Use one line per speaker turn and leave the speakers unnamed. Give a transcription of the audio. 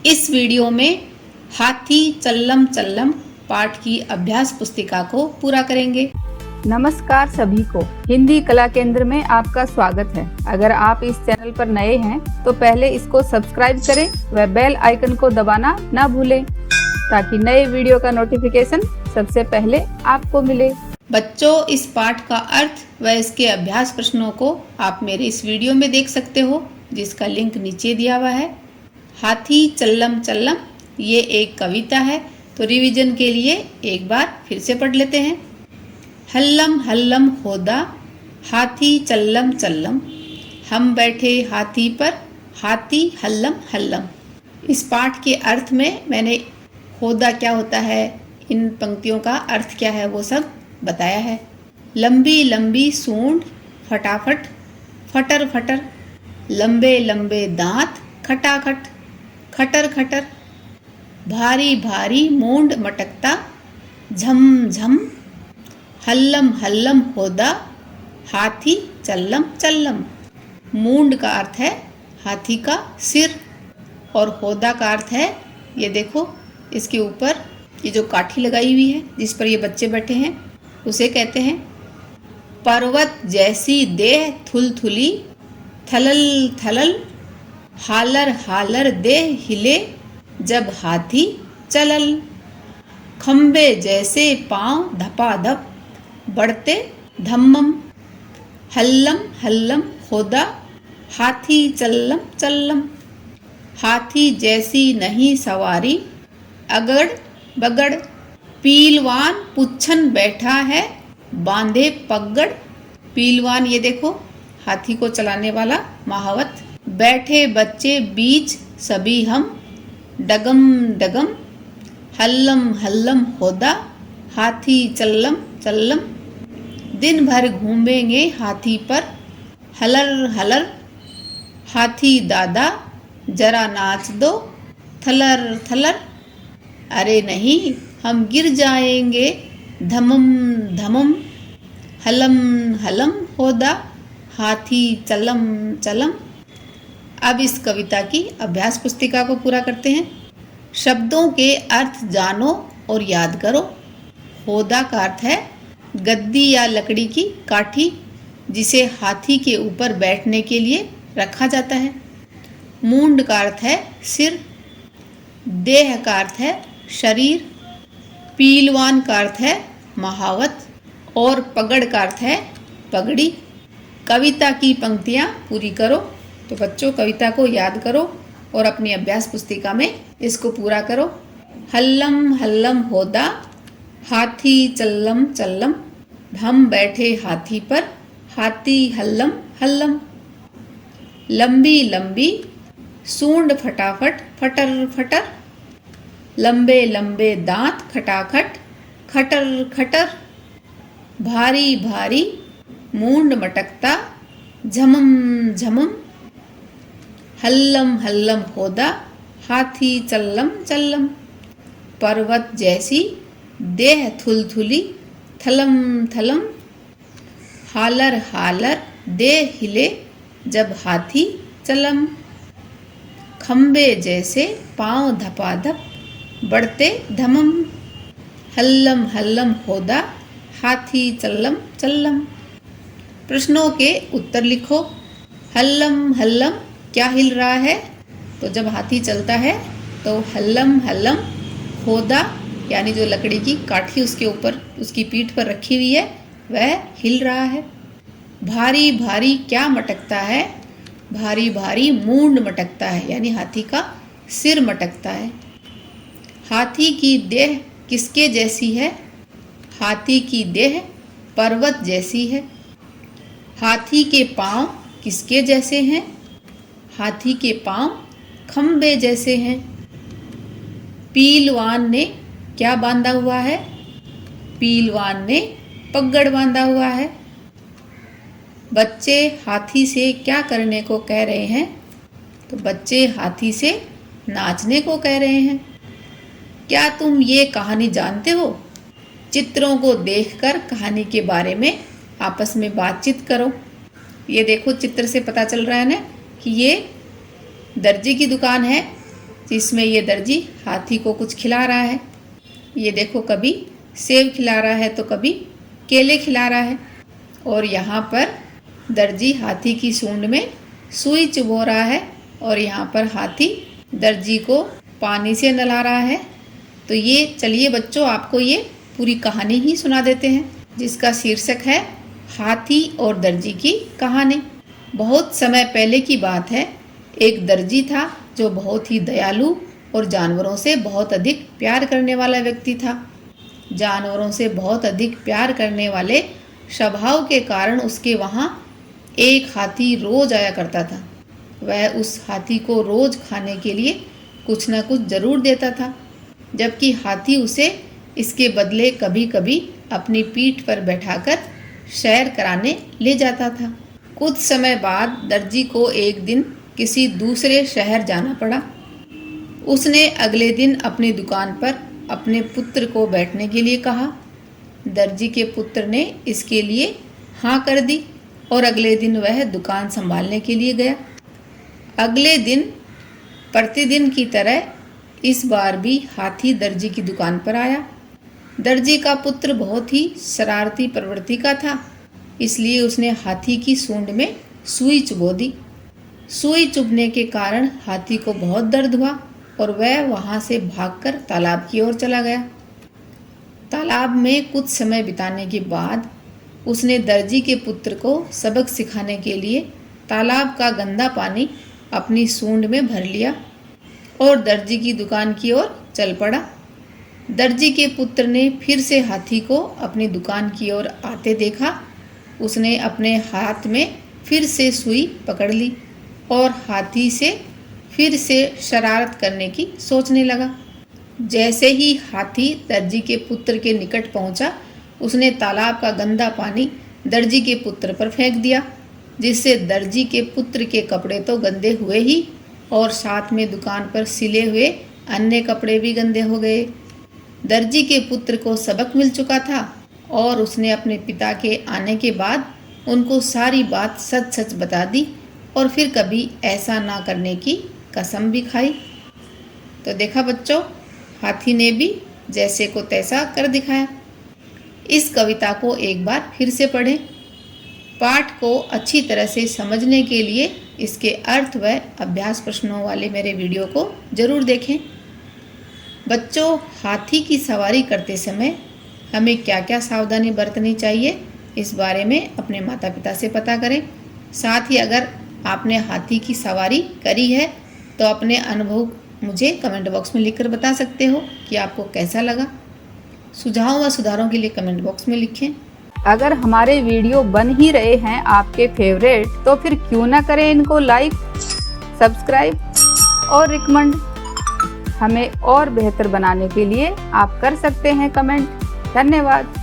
इस वीडियो में हाथी चल्लम चल्लम पाठ की अभ्यास पुस्तिका को पूरा करेंगे।
नमस्कार सभी को, हिंदी कला केंद्र में आपका स्वागत है। अगर आप इस चैनल पर नए हैं तो पहले इसको सब्सक्राइब करें व बेल आइकन को दबाना ना भूलें ताकि नए वीडियो का नोटिफिकेशन सबसे पहले आपको मिले।
बच्चों, इस पाठ का अर्थ व इसके अभ्यास प्रश्नों को आप मेरे इस वीडियो में देख सकते हो, जिसका लिंक नीचे दिया हुआ है। हाथी चल्लम चल्लम ये एक कविता है, तो रिवीजन के लिए एक बार फिर से पढ़ लेते हैं। हल्लम हल्लम होदा हाथी चल्लम चल्लम, हम बैठे हाथी पर हाथी हल्लम हल्लम। इस पाठ के अर्थ में मैंने होदा क्या होता है, इन पंक्तियों का अर्थ क्या है, वो सब बताया है। लंबी लंबी सूंड फटाफट फटर फटर, लंबे लंबे दांत खटाखट खटर खटर, भारी भारी मूंड मटकता झम झम, हल्लम हल्लम होदा हाथी चल्लम चल्लम। मूंड का अर्थ है हाथी का सिर और होदा का अर्थ है, ये देखो इसके ऊपर ये जो काठी लगाई हुई है जिस पर ये बच्चे बैठे हैं, उसे कहते हैं। पर्वत जैसी देह थुलथुली थलल थलल, हालर हालर देह हिले जब हाथी चलल, खम्बे जैसे पांव धपाधप बढ़ते धम्मम, हल्लम हल्लम होदा हाथी चल्लम चल्लम। हाथी जैसी नहीं सवारी अगड़ बगड़, पीलवान पुच्छन बैठा है बांधे पगड़। पीलवान ये देखो हाथी को चलाने वाला महावत। बैठे बच्चे बीच सभी हम डगम डगम, हल्लम हल्लम होदा हाथी चल्लम चल्लम। दिन भर घूमेंगे हाथी पर हलर हलर, हाथी दादा जरा नाच दो थलर थलर। अरे नहीं हम गिर जाएंगे धमम धमम, हलम हलम होदा हाथी चलम चलम। अब इस कविता की अभ्यास पुस्तिका को पूरा करते हैं। शब्दों के अर्थ जानो और याद करो। होदा का अर्थ है गद्दी या लकड़ी की काठी, जिसे हाथी के ऊपर बैठने के लिए रखा जाता है। मूंड का अर्थ है सिर। देह का अर्थ है शरीर। पीलवान का अर्थ है महावत और पगड़ का अर्थ है पगड़ी। कविता की पंक्तियाँ पूरी करो। तो बच्चों, कविता को याद करो और अपनी अभ्यास पुस्तिका में इसको पूरा करो। हल्लम हल्लम होदा हाथी चल्लम चल्लम, हम बैठे हाथी पर हाथी हल्लम हल्लम। लंबी लंबी सूंड फटाफट फटर फटर, लंबे लंबे दांत खटाखट खटर खटर, भारी भारी मूंड मटकता झमम झमम, हल्लम हल्लम होदा हाथी चल्लम चल्लम। पर्वत जैसी देह थुलथुली थलम थलम, हालर हालर देह हिले जब हाथी चलम, खम्बे जैसे पांव धपाधप बढ़ते धमम, हल्लम हल्लम होदा हाथी चल्लम चल्लम। प्रश्नों के उत्तर लिखो। हल्लम हल्लम क्या हिल रहा है? तो जब हाथी चलता है तो हल्लम हल्लम होदा यानी जो लकड़ी की काठी उसके ऊपर उसकी पीठ पर रखी हुई है वह हिल रहा है। भारी भारी क्या मटकता है? भारी भारी मूंड मटकता है यानी हाथी का सिर मटकता है। हाथी की देह किसके जैसी है? हाथी की देह पर्वत जैसी है। हाथी के पांव किसके जैसे हैं? हाथी के पांव खम्बे जैसे हैं। पीलवान ने क्या बांधा हुआ है? पीलवान ने पगड़ बांधा हुआ है। बच्चे हाथी से क्या करने को कह रहे हैं? तो बच्चे हाथी से नाचने को कह रहे हैं। क्या तुम ये कहानी जानते हो? चित्रों को देखकर कहानी के बारे में आपस में बातचीत करो। ये देखो चित्र से पता चल रहा है ना कि ये दर्जी की दुकान है जिसमें ये दर्जी हाथी को कुछ खिला रहा है। ये देखो, कभी सेब खिला रहा है तो कभी केले खिला रहा है। और यहाँ पर दर्जी हाथी की सूंड में सुई चुभो रहा है और यहाँ पर हाथी दर्जी को पानी से नहला रहा है। तो ये चलिए बच्चों, आपको ये पूरी कहानी ही सुना देते हैं, जिसका शीर्षक है हाथी और दर्जी की कहानी। बहुत समय पहले की बात है। एक दर्जी था जो बहुत ही दयालु और जानवरों से बहुत अधिक प्यार करने वाला व्यक्ति था। जानवरों से बहुत अधिक प्यार करने वाले स्वभाव के कारण उसके वहाँ एक हाथी रोज आया करता था। वह उस हाथी को रोज खाने के लिए कुछ न कुछ जरूर देता था, जबकि हाथी उसे इसके बदले कभी कभी अपनी पीठ पर बैठाकर सैर कराने ले जाता था। कुछ समय बाद दर्जी को एक दिन किसी दूसरे शहर जाना पड़ा। उसने अगले दिन अपनी दुकान पर अपने पुत्र को बैठने के लिए कहा। दर्जी के पुत्र ने इसके लिए हाँ कर दी और अगले दिन वह दुकान संभालने के लिए गया। अगले दिन प्रतिदिन की तरह इस बार भी हाथी दर्जी की दुकान पर आया। दर्जी का पुत्र बहुत ही शरारती प्रवृत्ति का था, इसलिए उसने हाथी की सूंड में सुई चुभो दी। सुई चुभने के कारण हाथी को बहुत दर्द हुआ और वह वहां से भागकर तालाब की ओर चला गया। तालाब में कुछ समय बिताने के बाद उसने दर्जी के पुत्र को सबक सिखाने के लिए तालाब का गंदा पानी अपनी सूंड में भर लिया और दर्जी की दुकान की ओर चल पड़ा। दर्जी के पुत्र ने फिर से हाथी को अपनी दुकान की ओर आते देखा। उसने अपने हाथ में फिर से सुई पकड़ ली और हाथी से फिर से शरारत करने की सोचने लगा। जैसे ही हाथी दर्जी के पुत्र के निकट पहुंचा, उसने तालाब का गंदा पानी दर्जी के पुत्र पर फेंक दिया, जिससे दर्जी के पुत्र के कपड़े तो गंदे हुए ही और साथ में दुकान पर सिले हुए अन्य कपड़े भी गंदे हो गए। दर्जी के पुत्र को सबक मिल चुका था और उसने अपने पिता के आने के बाद उनको सारी बात सच सच बता दी और फिर कभी ऐसा ना करने की कसम भी खाई। तो देखा बच्चों, हाथी ने भी जैसे को तैसा कर दिखाया। इस कविता को एक बार फिर से पढ़ें। पाठ को अच्छी तरह से समझने के लिए इसके अर्थ व अभ्यास प्रश्नों वाले मेरे वीडियो को जरूर देखें। बच्चों, हाथी की सवारी करते समय हमें क्या क्या सावधानी बरतनी चाहिए, इस बारे में अपने माता पिता से पता करें। साथ ही अगर आपने हाथी की सवारी करी है तो अपने अनुभव मुझे कमेंट बॉक्स में लिखकर बता सकते हो कि आपको कैसा लगा। सुझाव व सुधारों के लिए कमेंट बॉक्स में लिखें।
अगर हमारे वीडियो बन ही रहे हैं आपके फेवरेट, तो फिर क्यों ना करें इनको लाइक, सब्सक्राइब और रिकमेंड। हमें और बेहतर बनाने के लिए आप कर सकते हैं कमेंट। धन्यवाद।